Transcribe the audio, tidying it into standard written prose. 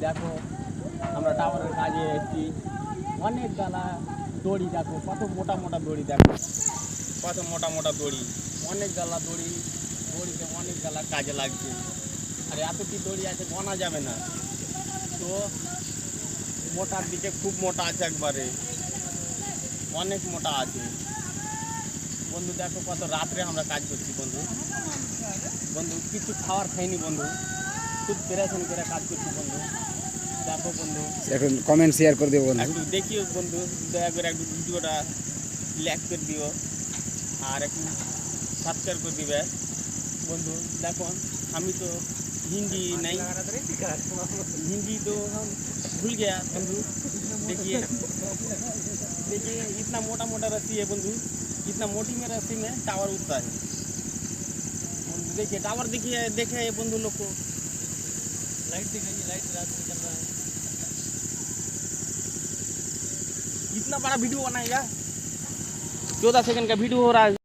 দেখো আমরা টাওয়ারের কাজে এসেছি, অনেক গালা দড়ি, দেখো কত মোটা মোটা দড়ি, দেখো কত মোটা মোটা দড়ি, অনেক গালা দড়ি, দড়িতে অনেক গালা কাজে লাগছে। আর এতটি দড়ি আছে গোনা যাবে না। তো মোটার দিকে খুব মোটা আছে, একবারে অনেক মোটা আছে বন্ধু। দেখো কত রাত্রে আমরা কাজ করছি বন্ধু। বন্ধু কিছু খাবার খাইনি বন্ধু, খুব পেরেশান করে কাজ করছি বন্ধু। দেখো বন্ধু, একটু কমেন্ট শেয়ার করে দেবো বন্ধু। একটু দেখিও বন্ধু, দয়া করে একটু ভিডিওটা লাইক করে দিও আর একটু সাবস্ক্রাইব করে দিবে বন্ধু। দেখো আমি तो हिंदी नहीं, हिंदी तो हम भूल गया बंधु। देखिए देखिए इतना मोटा मोटा रस्सी है बंधु, इतना मोटी में रस्सी में टावर उठता है बंधु। देखिए टावर, देखिए देखे ये बंधु लोग को लाइट दिखाइए, लाइट रात में चल रहा है। इतना बड़ा वीडियो बनाएगा, 14 सेकंड का वीडियो हो रहा है।